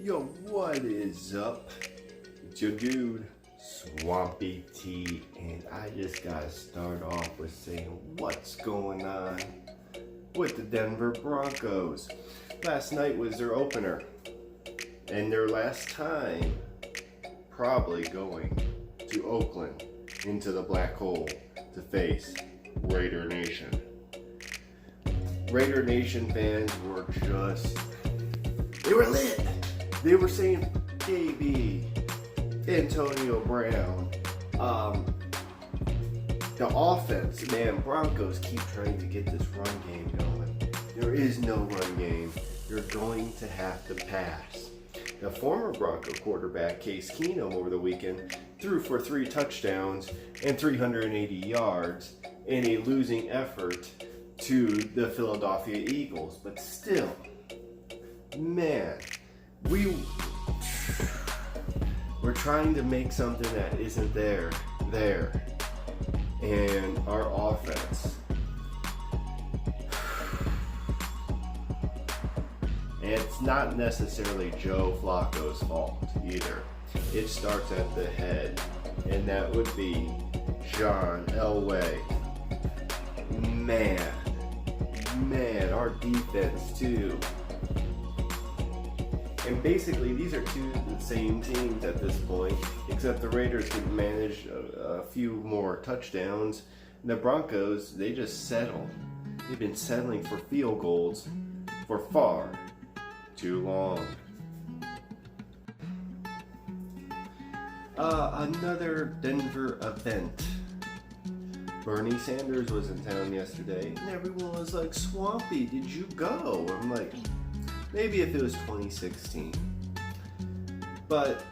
Yo, what is up? It's your dude, Swampy T, and I just gotta start off with saying what's going on with the Denver Broncos. Last night was their opener, and their last time probably going to Oakland into the black hole to face Raider Nation. Raider Nation fans were they were lit. They were saying KB, Antonio Brown, the offense, man, Broncos keep trying to get this run game going. There is no run game. You're going to have to pass. The former Bronco quarterback, Case Keenum, over the weekend threw for 3 touchdowns and 380 yards in a losing effort to the Philadelphia Eagles. But still, man, we're trying to make something that isn't there. And our offense, and it's not necessarily Joe Flacco's fault either. It starts at the head, and that would be John Elway. Man, our defense too. And basically, these are two the same teams at this point, except the Raiders can manage a few more touchdowns. And the Broncos, they just settle. They've been settling for field goals for far too long. Another Denver event. Bernie Sanders was in town yesterday, and everyone was like, "Swampy, did you go?" I'm like, maybe if it was 2016. But,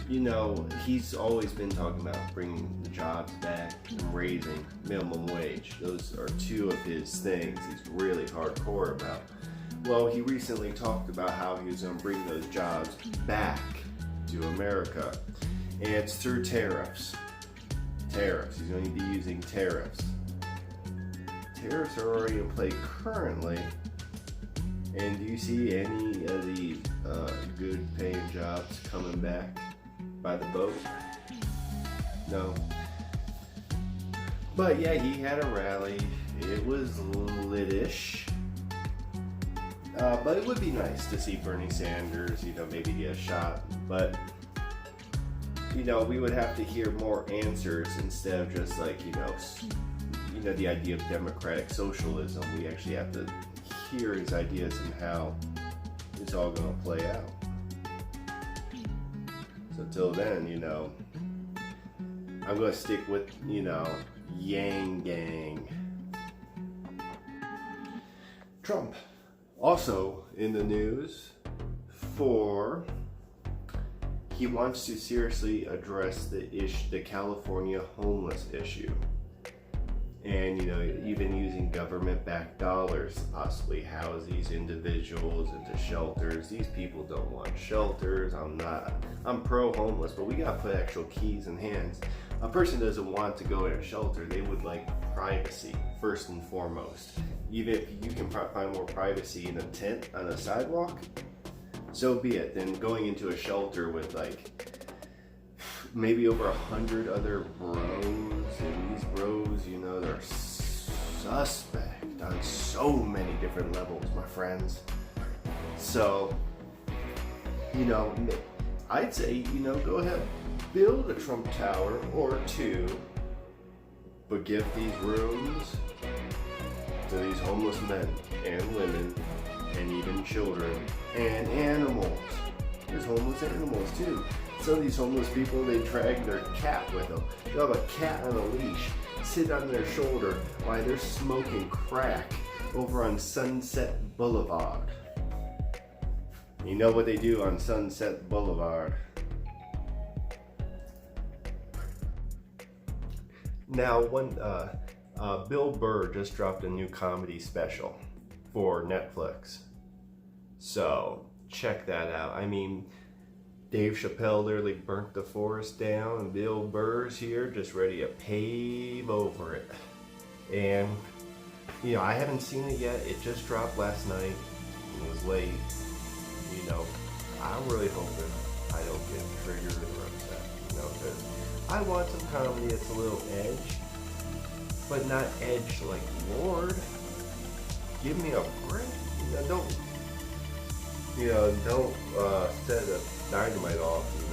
you know, he's always been talking about bringing the jobs back and raising minimum wage. Those are two of his things he's really hardcore about. Well, he recently talked about how he was going to bring those jobs back to America. And it's through tariffs. He's going to be using tariffs. Tariffs are already in play currently. And do you see any of the good paying jobs coming back by the boat? No. But yeah, he had a rally. It was litish. But it would be nice to see Bernie Sanders, maybe get a shot. But, we would have to hear more answers instead of just like, the idea of democratic socialism. We actually have to hear his ideas and how it's all going to play out. So till then, I'm going to stick with, Yang Gang. Trump also in the news for he wants to seriously address the California homeless issue. And, even using government-backed dollars to possibly house these individuals into shelters. These people don't want shelters. I'm pro-homeless, but we gotta put actual keys in hands. A person doesn't want to go in a shelter. They would like privacy, first and foremost. Even if you can find more privacy in a tent on a sidewalk, so be it. Then going into a shelter with maybe over 100 other bros, and these bros, they're suspect on so many different levels, my friends. So, I'd say, go ahead, build a Trump Tower or 2, but give these rooms to these homeless men and women and even children and animals. There's homeless animals too. Some of these homeless people, they drag their cat with them. They'll have a cat on a leash, sit on their shoulder while they're smoking crack over on Sunset Boulevard. You know what they do on Sunset Boulevard. Now, Bill Burr just dropped a new comedy special for Netflix. So, check that out. Dave Chappelle literally burnt the forest down, and Bill Burr's here just ready to pave over it. And, I haven't seen it yet. It just dropped last night. It was late. I I'm really hoping I don't get triggered or upset, because I want some comedy that's a little edge, but not edge like Lord. Give me a break. Don't set a dynamite off, and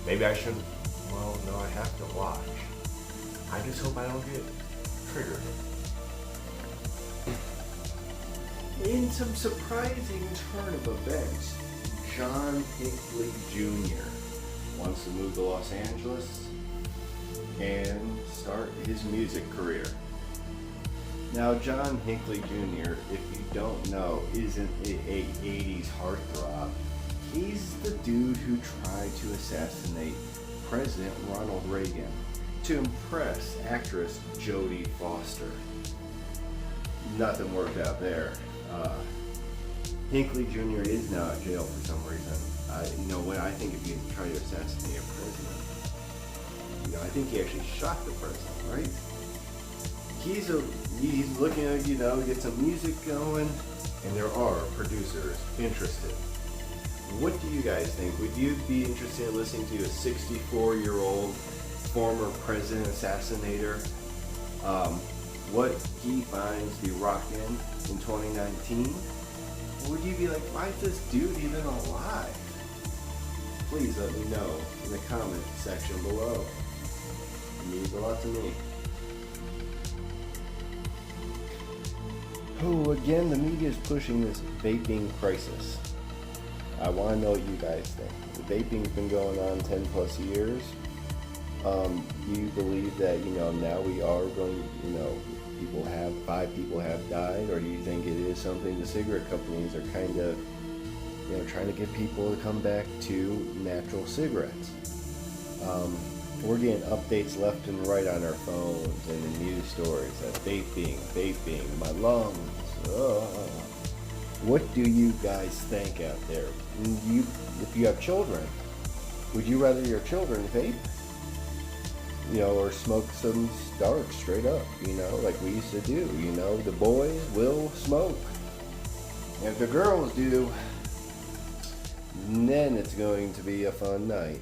maybe I shouldn't. Well, no, I have to watch. I just hope I don't get triggered. In some surprising turn of events, John Hinckley Jr. wants to move to Los Angeles and start his music career. Now, John Hinckley Jr., if you don't know, isn't a 80s heartthrob. He's the dude who tried to assassinate President Ronald Reagan to impress actress Jodie Foster. Nothing worked out there. Hinckley Jr. is now in jail for some reason. When I think if you try to assassinate a president, I think he actually shot the president, right? He's looking at, get some music going, and there are producers interested. What do you guys think? Would you be interested in listening to a 64-year-old former president assassinator? What he finds to be rockin' in 2019? Or would you be like, why is this dude even alive? Please let me know in the comment section below. It means a lot to me. Oh, again, the media is pushing this vaping crisis. I want to know what you guys think. The vaping's been going on 10 plus years. Do you believe that, now we are going, five people have died, or do you think it is something the cigarette companies are kind of, trying to get people to come back to natural cigarettes? We're getting updates left and right on our phones and the news stories that vaping, my lungs. What do you guys think out there? If you have children, would you rather your children vape? Or smoke some dark straight up, like we used to do. The boys will smoke. And if the girls do, then it's going to be a fun night.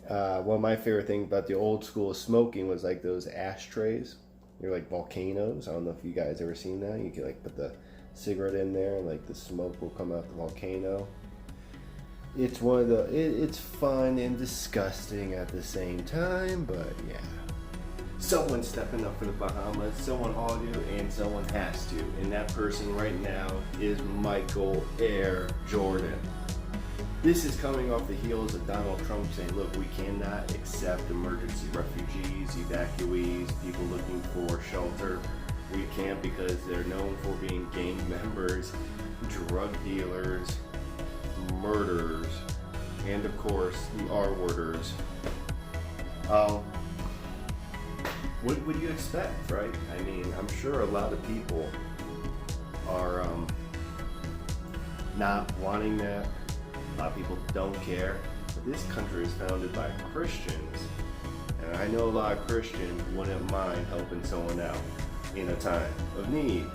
One of my favorite things about the old school smoking was like those ashtrays. They're like volcanoes. I don't know if you guys ever seen that. You can put the cigarette in there and the smoke will come out the volcano. It's it's fun and disgusting at the same time, but yeah. Someone's stepping up for the Bahamas, someone ought to, and someone has to. And that person right now is Michael Air Jordan. This is coming off the heels of Donald Trump saying, look, we cannot accept emergency refugees, evacuees, people looking for shelter. We can't because they're known for being gang members, drug dealers, murderers, and of course the R-worders. What would you expect, right? I mean, I'm sure a lot of people are not wanting that. A lot of people don't care. But this country is founded by Christians, and I know a lot of Christians wouldn't mind helping someone out in a time of need.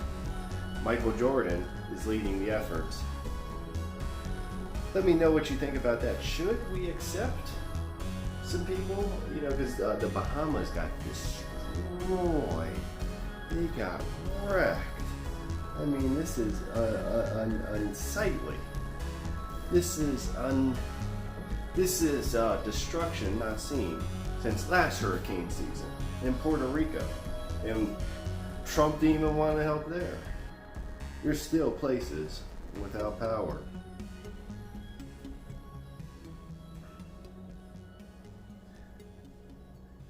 Michael Jordan is leading the efforts. Let me know what you think about that. Should we accept some people? Because the Bahamas got destroyed. They got wrecked. I mean, this is unsightly. This is destruction not seen since last hurricane season in Puerto Rico. And Trump didn't even want to help there. There's still places without power.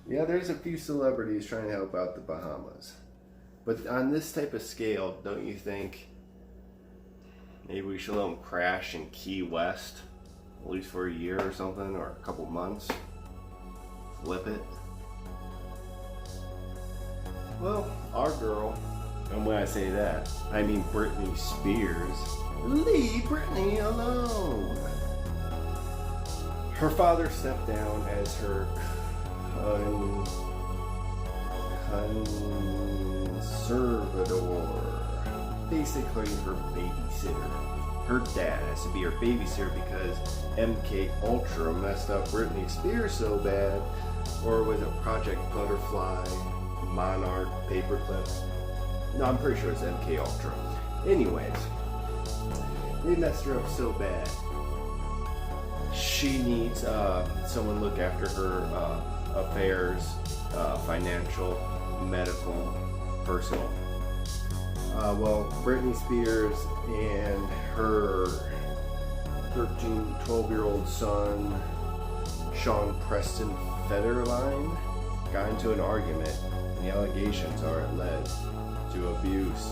Yeah, there's a few celebrities trying to help out the Bahamas. But on this type of scale, don't you think maybe we should let them crash in Key West, at least for a year or something, or a couple months? Flip it. Well, our girl, and when I say that, I mean Britney Spears. Leave Britney alone. Her father stepped down as her conservator. basically her babysitter. Her dad has to be her babysitter because MK Ultra messed up Britney Spears so bad. Or was it Project Butterfly, Monarch, Paperclip? No, I'm pretty sure it's MK Ultra. Anyways, they messed her up so bad. She needs someone to look after her affairs, financial, medical, personal. Well, Britney Spears and her 12-year-old son, Sean Preston Federline, got into an argument, and the allegations are it led to abuse.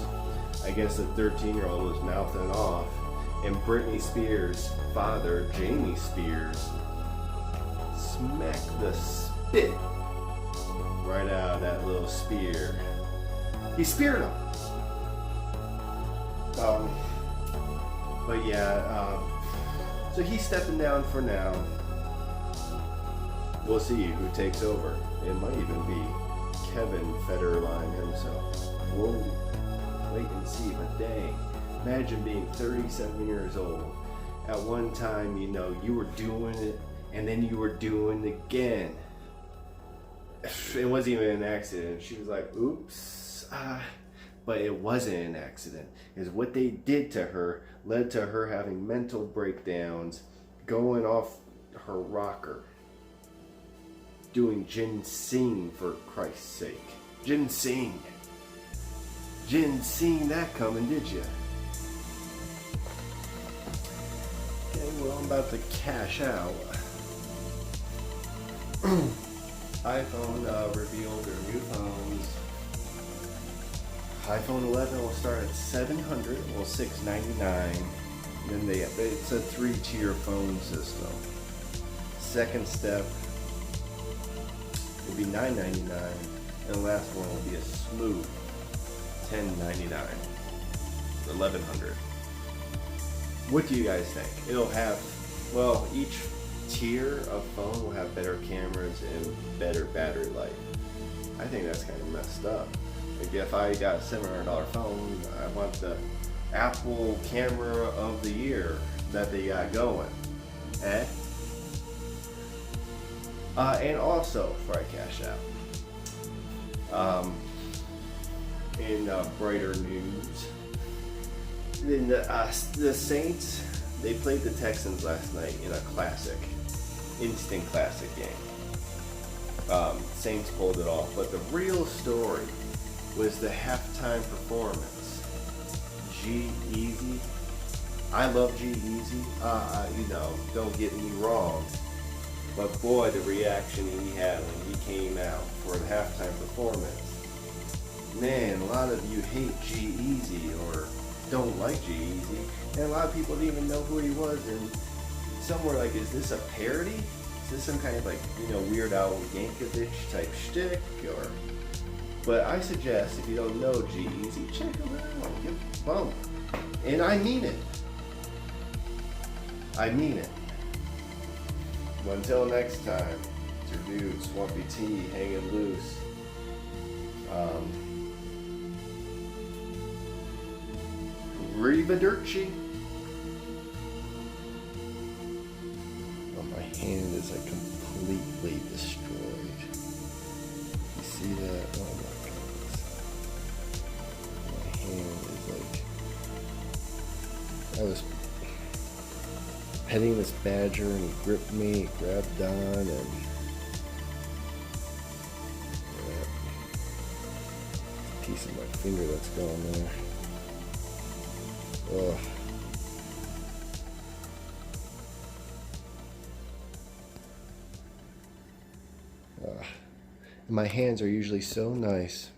I guess the 13-year-old was mouthing off, and Britney Spears' father, Jamie Spears, smacked the spit right out of that little spear. He speared him. But yeah, so he's stepping down for now. We'll see who takes over. It might even be Kevin Federline himself. We'll wait and see, but dang. Imagine being 37 years old. At one time, you know, you were doing it, and then you were doing it again. It wasn't even an accident. She was like, oops. But it wasn't an accident. Is what they did to her led to her having mental breakdowns, going off her rocker, doing ginseng for Christ's sake. Ginseng. Didn't see that coming, did you? Okay, well, I'm about to cash out. iPhone revealed their new phones. iPhone 11 will start at $700, well $699. Then it's a 3-tier phone system. Second step will be $999, and the last one will be a smooth $1099, $1,100. What do you guys think? It'll have, well, each tier of phone will have better cameras and better battery life. I think that's kind of messed up. Like if I got a $700 phone, I want the Apple camera of the year that they got going. And also, before I cash out, in brighter news, in the Saints, they played the Texans last night in a classic, instant classic game. Saints pulled it off, but the real story was the halftime performance. G-Eazy. I love G-Eazy. You know, don't get me wrong. But boy, the reaction he had when he came out for the halftime performance. Man, a lot of you hate G-Eazy or don't like G-Eazy. And a lot of people didn't even know who he was. And some were like, is this a parody? Is this some kind of like, you know, Weird Al Yankovic type shtick? Or... But I suggest, if you don't know G-Eazy, check him out. Give him a bump. And I mean it. I mean it. Well, until next time, it's your dude, Swampy T, hanging loose. Arrivederci. Oh, my hand is like completely destroyed. You see that? Oh my goodness. My hand is like... I was petting this badger and he gripped me, grabbed on, and piece of my finger that's gone there. Ugh. My hands are usually so nice.